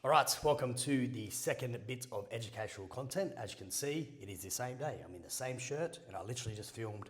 All right, welcome to the second bit of educational content. As you can see, it is the same day. I'm in the same shirt and I literally just filmed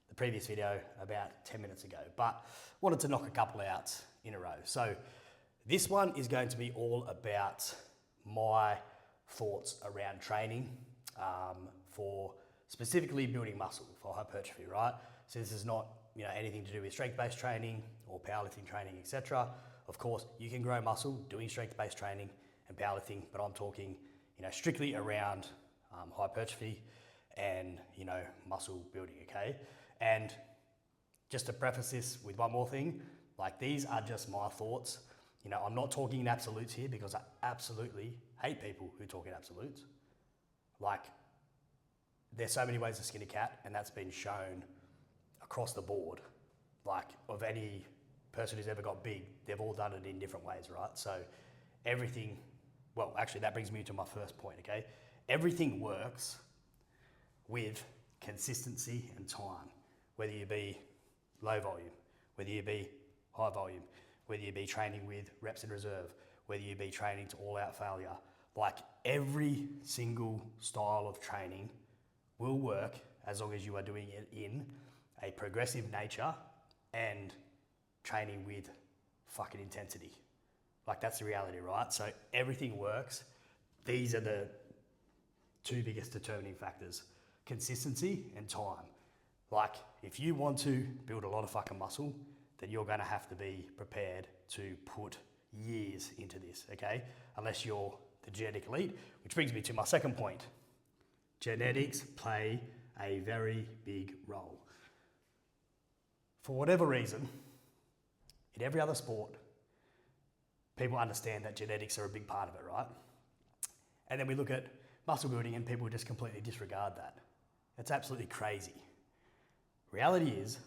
the previous video about 10 minutes ago, but wanted to knock a couple out in a row. So this one is going to be all about my thoughts around training for specifically building muscle for hypertrophy, right? So this is not anything to do with strength-based training or powerlifting training, etc. Of course, you can grow muscle doing strength-based training and powerlifting, but I'm talking, strictly around hypertrophy and, muscle building, okay? And just to preface this with one more thing, like these are just my thoughts. I'm not talking in absolutes here because I absolutely hate people who talk in absolutes. Like, there's so many ways to skin a cat, and that's been shown across the board. Like, of any person who's ever got big, they've all done it in different ways, right? So everything, well, actually that brings me to my first point, okay? Everything works with consistency and time, whether you be low volume, whether you be high volume, whether you be training with reps in reserve, whether you be training to all out failure. Like, every single style of training will work as long as you are doing it in a progressive nature and training with fucking intensity. Like, that's the reality, right? So everything works. These are the two biggest determining factors: consistency and time. Like, if you want to build a lot of fucking muscle, then you're going to have to be prepared to put years into this, okay? Unless you're the genetic elite, which brings me to my second point. Genetics play a very big role. For whatever reason, in every other sport, people understand that genetics are a big part of it, right? And then we look at muscle building and people just completely disregard that. It's absolutely crazy. Reality is,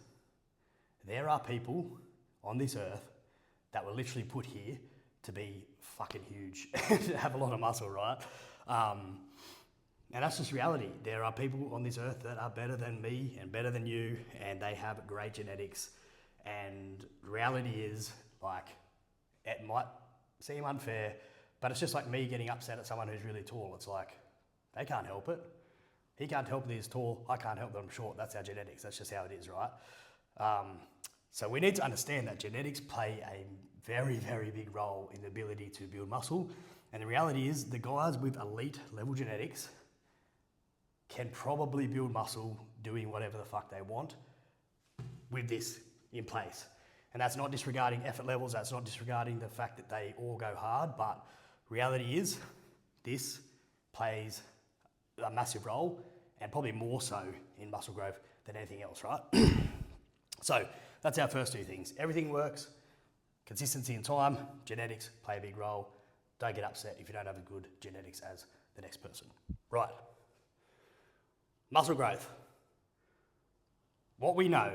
there are people on this earth that were literally put here to be fucking huge and to have a lot of muscle, right? And that's just reality. There are people on this earth that are better than me and better than you, and they have great genetics. And reality is, like, it might seem unfair, but it's just like me getting upset at someone who's really tall. It's like, they can't help it. He can't help that he's tall. I can't help that I'm short. That's our genetics. That's just how it is, right? So we need to understand that genetics play a very, very big role in the ability to build muscle. And the reality is, the guys with elite level genetics can probably build muscle doing whatever the fuck they want with this in place. And that's not disregarding effort levels, that's not disregarding the fact that they all go hard, but reality is, this plays a massive role, and probably more so in muscle growth than anything else, right? So that's our first two things. Everything works, consistency and time, genetics play a big role. Don't get upset if you don't have as good genetics as the next person. Right. Muscle growth. What we know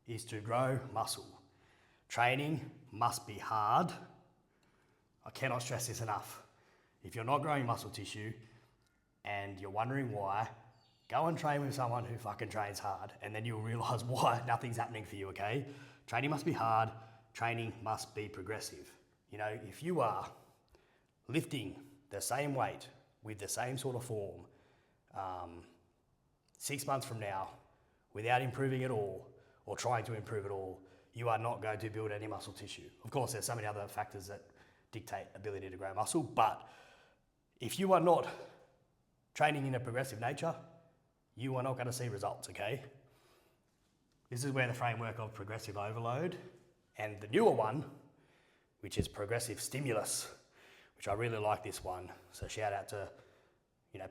is to grow muscle, training must be hard. I cannot stress this enough. If you're not growing muscle tissue and you're wondering why, go and train with someone who fucking trains hard, and then you'll realize why nothing's happening for you, okay? Training must be hard, training must be progressive. If you are lifting the same weight with the same sort of form 6 months from now without improving at all or trying to improve at all, you are not going to build any muscle tissue. Of course, there's so many other factors that dictate ability to grow muscle, but if you are not training in a progressive nature, you are not going to see results, okay? This is where the framework of progressive overload and the newer one, which is progressive stimulus, which I really like this one. So shout out to,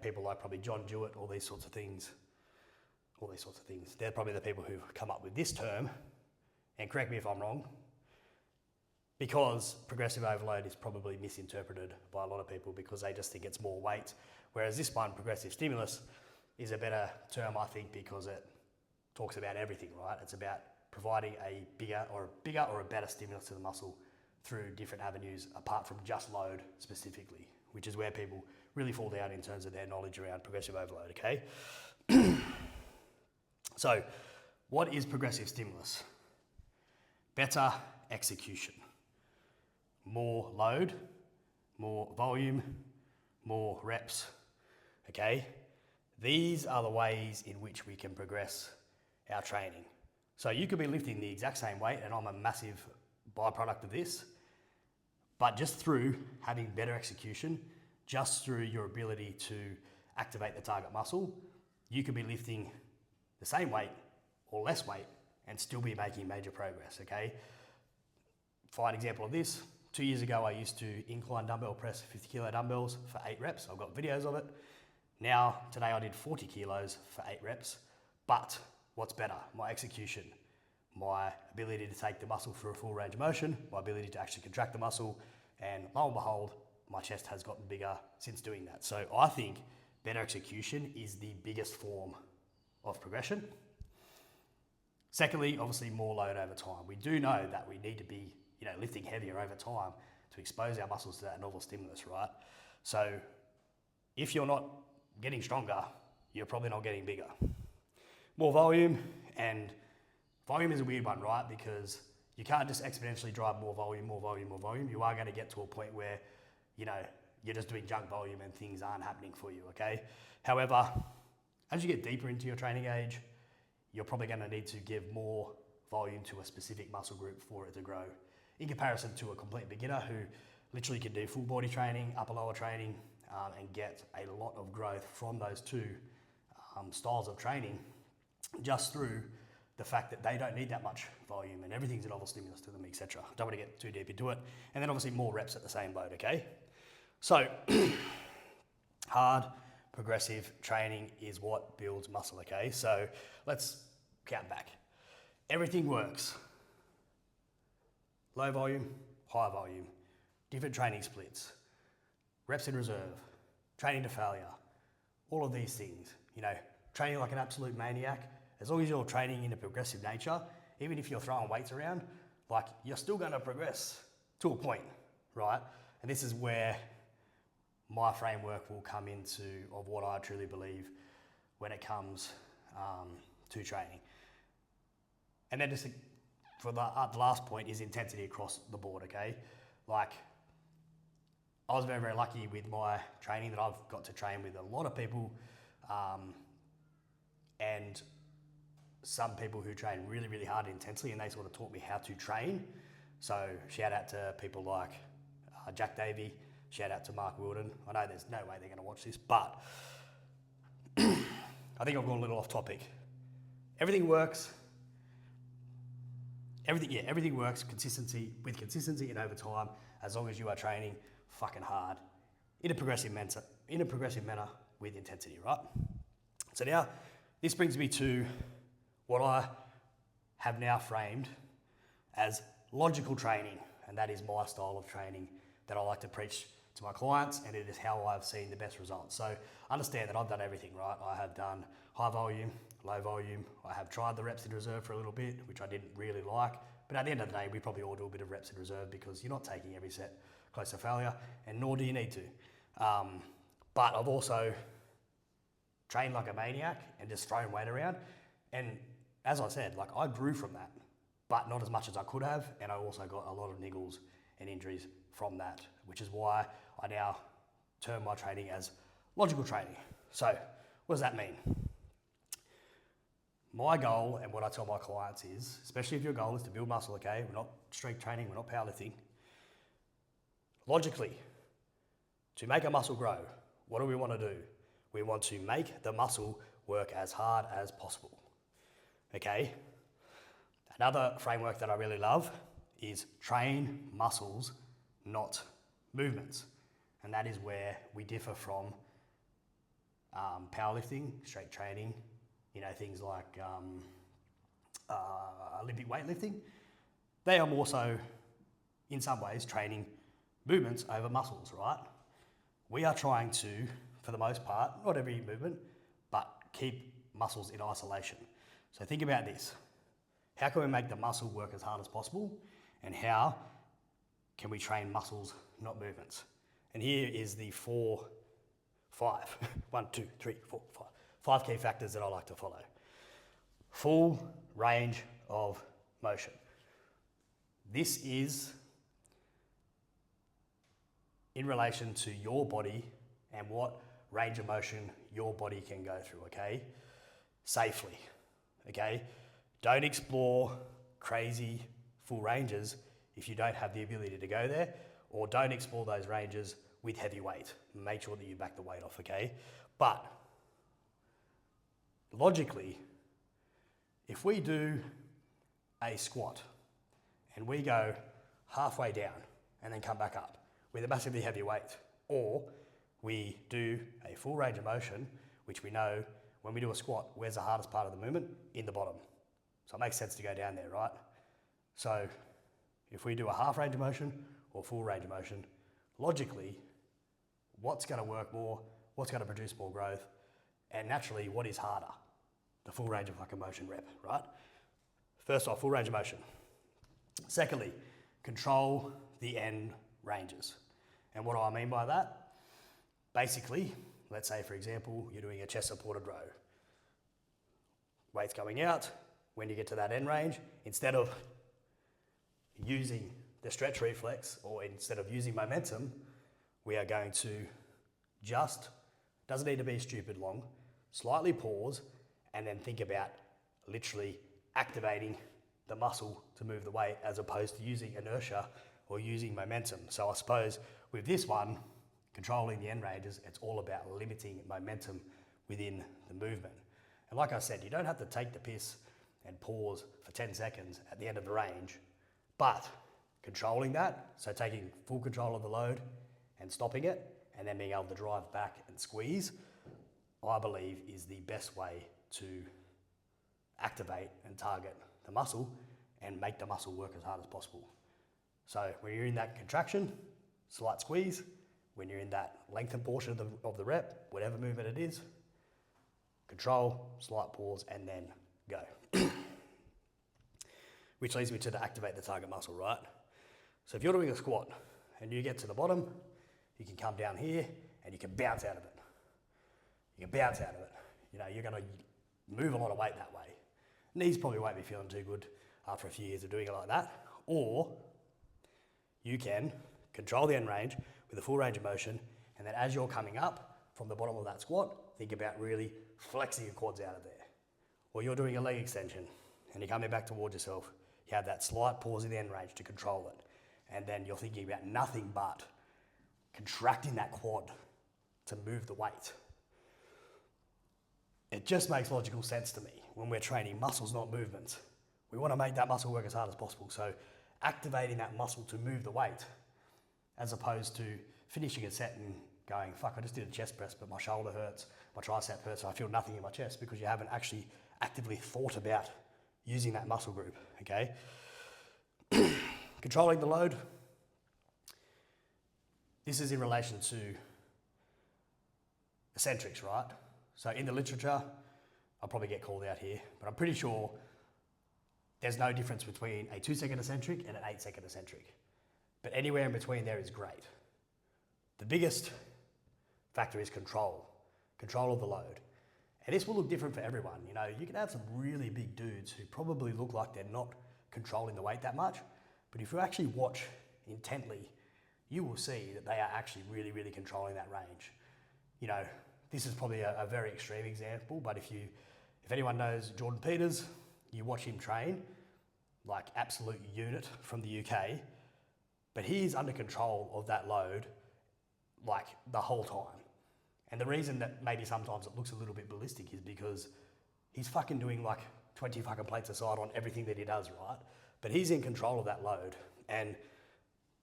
people like probably John Jewett, all these sorts of things. They're probably the people who've come up with this term, and correct me if I'm wrong, because progressive overload is probably misinterpreted by a lot of people because they just think it's more weight, whereas this one, progressive stimulus, is a better term, I think, because it talks about everything, right? It's about providing a bigger or a better stimulus to the muscle through different avenues apart from just load specifically, which is where people really fall down in terms of their knowledge around progressive overload, okay? So, what is progressive stimulus? Better execution. More load, more volume, more reps, okay? These are the ways in which we can progress our training. So you could be lifting the exact same weight, and I'm a massive byproduct of this, but just through having better execution, just through your ability to activate the target muscle, you could be lifting the same weight or less weight and still be making major progress, okay? Fine example of this, 2 years ago I used to incline dumbbell press 50 kilo dumbbells for 8 reps. I've got videos of it. Now, today I did 40 kilos for 8 reps, but what's better? My execution, my ability to take the muscle through a full range of motion, my ability to actually contract the muscle, and lo and behold, my chest has gotten bigger since doing that. So I think better execution is the biggest form of progression. Secondly, obviously more load over time. We do know that we need to be, lifting heavier over time to expose our muscles to that novel stimulus, right? So if you're not getting stronger, you're probably not getting bigger. More volume, and volume is a weird one, right? Because you can't just exponentially drive more volume. You are going to get to a point where, you're just doing junk volume and things aren't happening for you, okay? However, as you get deeper into your training age, you're probably going to need to give more volume to a specific muscle group for it to grow, in comparison to a complete beginner who literally can do full body training, upper lower training, and get a lot of growth from those two styles of training just through the fact that they don't need that much volume and everything's a novel stimulus to them, etc. Don't want to get too deep into it. And then obviously more reps at the same load, okay? So hard, progressive training is what builds muscle, okay? So let's count back. Everything works. Low volume, high volume, different training splits, reps in reserve, training to failure, all of these things, training like an absolute maniac. As long as you're training in a progressive nature, even if you're throwing weights around, you're still going to progress to a point, right? And this is where my framework will come into of what I truly believe when it comes to training. And then just for the last point is intensity across the board, okay? I was very, very lucky with my training that I've got to train with a lot of people and some people who train really, really hard and intensely, and they sort of taught me how to train. So shout out to people like Jack Davey, shout out to Mark Wilden. I know there's no way they're going to watch this, but I think I've gone a little off topic. Everything works. Everything works with consistency and over time, as long as you are training fucking hard in a progressive manner with intensity, right? So now this brings me to what I have now framed as logical training, and that is my style of training that I like to preach to my clients, and it is how I've seen the best results. So understand that I've done everything, right? I have done high volume, low volume. I have tried the reps in reserve for a little bit, which I didn't really like. But at the end of the day, we probably all do a bit of reps in reserve because you're not taking every set close to failure, and nor do you need to. But I've also trained like a maniac and just thrown weight around. And as I said, I grew from that, but not as much as I could have. And I also got a lot of niggles and injuries from that, which is why I now term my training as logical training. So what does that mean? My goal, and what I tell my clients is, especially if your goal is to build muscle, okay? We're not strength training, we're not powerlifting. Logically, to make a muscle grow, what do we want to do? We want to make the muscle work as hard as possible, okay? Another framework that I really love is train muscles, not movements. And that is where we differ from powerlifting, strength training, things like Olympic weightlifting. They are more so, in some ways, training movements over muscles, right? We are trying to, for the most part, not every movement, but keep muscles in isolation. So think about this. How can we make the muscle work as hard as possible? And how can we train muscles, not movements? And here is the five key factors that I like to follow. Full range of motion. This is in relation to your body and what range of motion your body can go through, okay? Safely, okay? Don't explore crazy full ranges if you don't have the ability to go there, or don't explore those ranges with heavy weight. Make sure that you back the weight off, okay? But logically, if we do a squat and we go halfway down and then come back up with a massively heavy weight, or we do a full range of motion, which we know when we do a squat, where's the hardest part of the movement? In the bottom. So it makes sense to go down there, right? So if we do a half range of motion or full range of motion, logically, what's going to work more, what's going to produce more growth, and naturally, what is harder? The full range of fucking motion rep, right? First off, full range of motion. Secondly, control the end ranges. And what do I mean by that? Basically, let's say, for example, you're doing a chest supported row. Weight's going out. When you get to that end range, instead of using the stretch reflex or instead of using momentum, we are going to just, doesn't need to be stupid long, slightly pause and then think about literally activating the muscle to move the weight as opposed to using inertia or using momentum. So I suppose with this one, controlling the end ranges, it's all about limiting momentum within the movement. And like I said, you don't have to take the piss and pause for 10 seconds at the end of the range, but controlling that, so taking full control of the load and stopping it, and then being able to drive back and squeeze, I believe is the best way to activate and target the muscle and make the muscle work as hard as possible. So when you're in that contraction, slight squeeze. When you're in that lengthened portion of the rep, whatever movement it is, control, slight pause, and then go. Which leads me to the activate the target muscle, right? So if you're doing a squat and you get to the bottom, you can come down here and you can bounce out of it. You can bounce out of it. You know, you're gonna move a lot of weight that way. Knees probably won't be feeling too good after a few years of doing it like that. Or you can control the end range with a full range of motion, and then as you're coming up from the bottom of that squat, think about really flexing your quads out of there. Or you're doing a leg extension and you're coming back towards yourself. You have that slight pause in the end range to control it. And then you're thinking about nothing but contracting that quad to move the weight. It just makes logical sense to me when we're training muscles, not movements. We want to make that muscle work as hard as possible. So activating that muscle to move the weight, as opposed to finishing a set and going, fuck, I just did a chest press, but my shoulder hurts, my tricep hurts, and I feel nothing in my chest because you haven't actually actively thought about using that muscle group, okay? Controlling the load. This is in relation to eccentrics, right? So in the literature, I'll probably get called out here, but I'm pretty sure there's no difference between a 2-second eccentric and an 8-second eccentric. But anywhere in between there is great. The biggest factor is control of the load. And this will look different for everyone. You know, you can have some really big dudes who probably look like they're not controlling the weight that much, but if you actually watch intently, you will see that they are actually really, really controlling that range. You know, this is probably a very extreme example, but if anyone knows Jordan Peters, you watch him train, like absolute unit from the UK, but he's under control of that load like the whole time. And the reason that maybe sometimes it looks a little bit ballistic is because he's fucking doing like 20 fucking plates aside on everything that he does, right? But he's in control of that load. And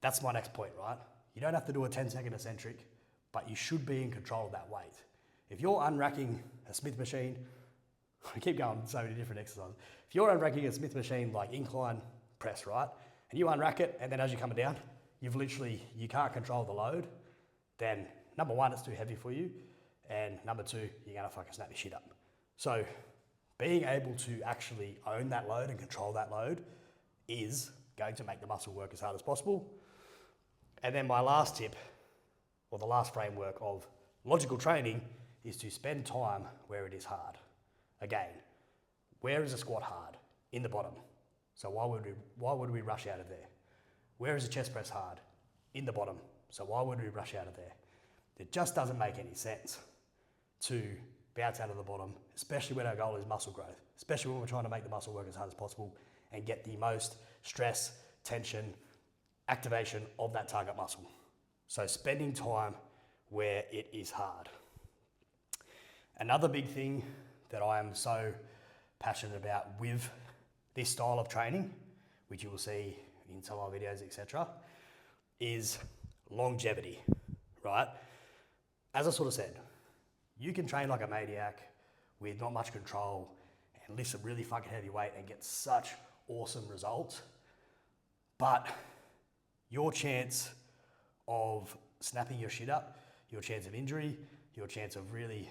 that's my next point, right? You don't have to do a 10-second eccentric, but you should be in control of that weight. If you're unracking a Smith machine, I keep going so many different exercises. If you're unracking a Smith machine like incline press, right? And you unrack it, and then as you're coming down, you can't control the load, then number one, it's too heavy for you, and number two, you're gonna fucking snap your shit up. So being able to actually own that load and control that load is going to make the muscle work as hard as possible. And then my last tip, or the last framework of logical training, is to spend time where it is hard. Again, where is a squat hard? In the bottom. So why would we rush out of there? Where is a chest press hard? In the bottom. So why would we rush out of there? It just doesn't make any sense to bounce out of the bottom, especially when our goal is muscle growth, especially when we're trying to make the muscle work as hard as possible and get the most stress, tension, activation of that target muscle. So spending time where it is hard. Another big thing that I am so passionate about with this style of training, which you will see in some of our videos, etc., is longevity, right? As I sort of said, you can train like a maniac with not much control and lift some really fucking heavy weight and get such awesome results, but your chance of snapping your shit up, your chance of injury, your chance of really,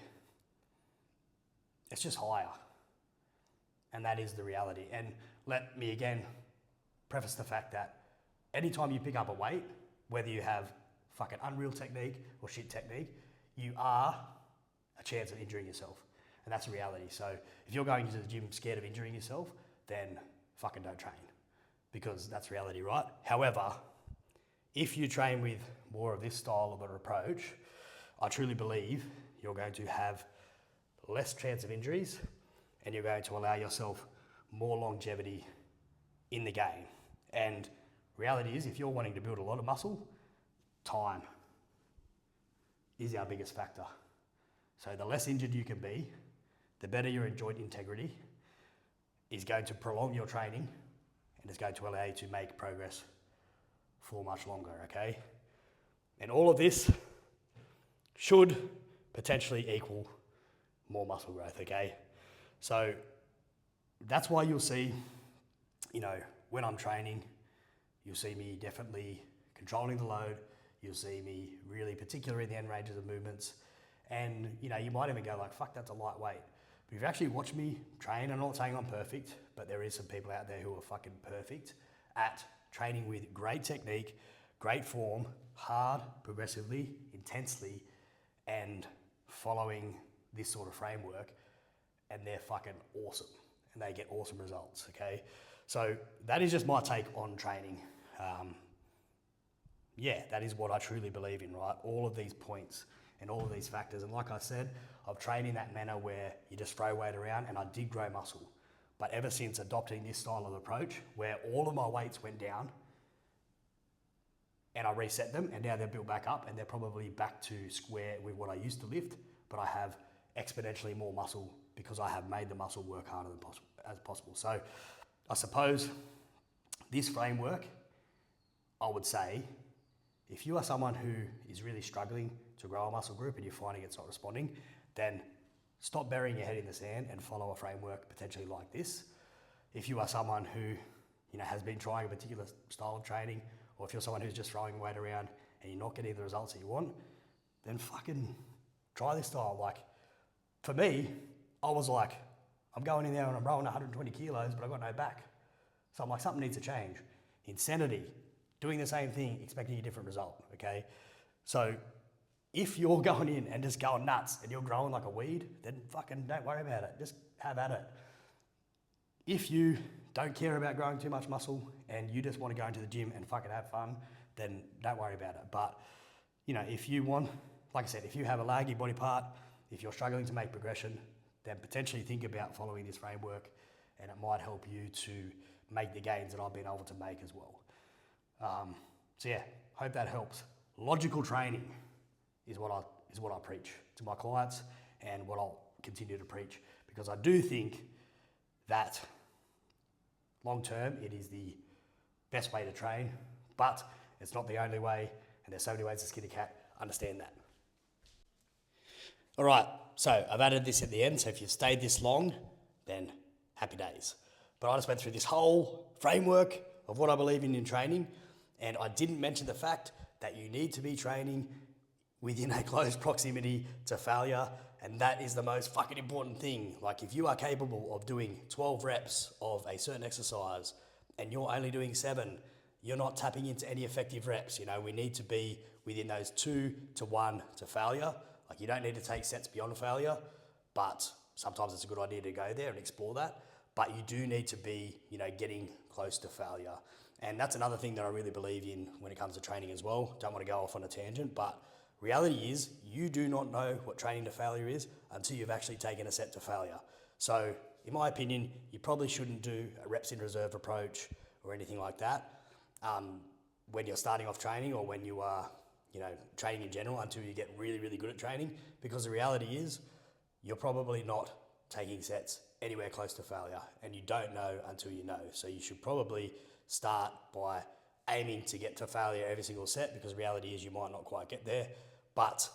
it's just higher. And that is the reality. And let me again preface the fact that anytime you pick up a weight, whether you have fucking unreal technique or shit technique, you are a chance of injuring yourself. And that's a reality. So if you're going to the gym scared of injuring yourself, then fucking don't train, because that's reality, right? However, if you train with more of this style of an approach, I truly believe you're going to have less chance of injuries and you're going to allow yourself more longevity in the game. And reality is, if you're wanting to build a lot of muscle, time is our biggest factor. So the less injured you can be, the better your joint integrity is going to prolong your training and is going to allow you to make progress for much longer, okay? And all of this should potentially equal more muscle growth, okay? So that's why you'll see, when I'm training, you'll see me definitely controlling the load. You'll see me really particular in the end ranges of movements. And, you might even go like, fuck, that's a lightweight. But if you actually watch me train, I'm not saying I'm perfect, but there is some people out there who are fucking perfect at training with great technique, great form, hard, progressively, intensely, and following this sort of framework, and they're fucking awesome and they get awesome results, okay? So that is just my take on training. That is what I truly believe in, right? All of these points and all of these factors. And like I said, I've trained in that manner where you just throw weight around, and I did grow muscle. But ever since adopting this style of approach, where all of my weights went down and I reset them, and now they're built back up and they're probably back to square with what I used to lift, but I have exponentially more muscle because I have made the muscle work harder than possible. So I suppose this framework, I would say, if you are someone who is really struggling to grow a muscle group and you're finding it's not responding, then stop burying your head in the sand and follow a framework potentially like this. If you are someone who has been trying a particular style of training, or if you're someone who's just throwing weight around and you're not getting the results that you want, then fucking try this style. Like, for me, I was like, I'm going in there and I'm rowing 120 kilos, but I've got no back. So I'm like, something needs to change. Insanity, doing the same thing, expecting a different result, okay? So if you're going in and just going nuts and you're growing like a weed, then fucking don't worry about it. Just have at it. If you don't care about growing too much muscle and you just want to go into the gym and fucking have fun, then don't worry about it. But, if you want, like I said, if you have a laggy body part, if you're struggling to make progression, then potentially think about following this framework, and it might help you to make the gains that I've been able to make as well. Hope that helps. Logical training is what I preach to my clients, and what I'll continue to preach, because I do think that long term it is the best way to train, but it's not the only way, and there's so many ways to skin a cat. Understand that. All right, so I've added this at the end, so if you've stayed this long, then happy days. But I just went through this whole framework of what I believe in training, and I didn't mention the fact that you need to be training within a close proximity to failure, and that is the most fucking important thing. Like, if you are capable of doing 12 reps of a certain exercise and you're only doing 7, you're not tapping into any effective reps. We need to be within those 2 to 1 to failure. Like, you don't need to take sets beyond failure, but sometimes it's a good idea to go there and explore that. But you do need to be, getting close to failure. And that's another thing that I really believe in when it comes to training as well. Don't want to go off on a tangent, but reality is you do not know what training to failure is until you've actually taken a set to failure. So in my opinion, you probably shouldn't do a reps in reserve approach or anything like that when you're starting off training, or when you are, training in general, until you get really, really good at training, because the reality is you're probably not taking sets anywhere close to failure, and you don't know until you know. So you should probably start by aiming to get to failure every single set, because the reality is you might not quite get there. But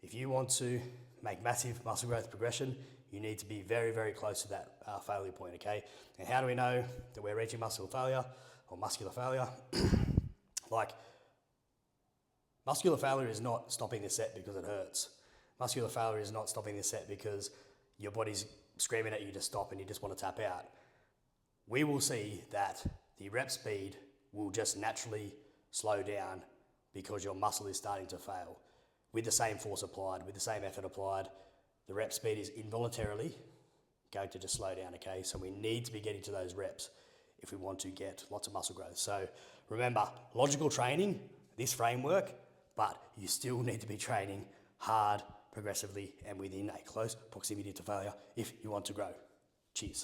if you want to make massive muscle growth progression, you need to be very, very close to that failure point, okay? And how do we know that we're reaching muscle failure or muscular failure? Muscular failure is not stopping the set because it hurts. Muscular failure is not stopping the set because your body's screaming at you to stop and you just want to tap out. We will see that the rep speed will just naturally slow down because your muscle is starting to fail. With the same force applied, with the same effort applied, the rep speed is involuntarily going to just slow down, okay? So we need to be getting to those reps if we want to get lots of muscle growth. So remember, logical training, this framework, but you still need to be training hard, progressively, and within a close proximity to failure if you want to grow. Cheers.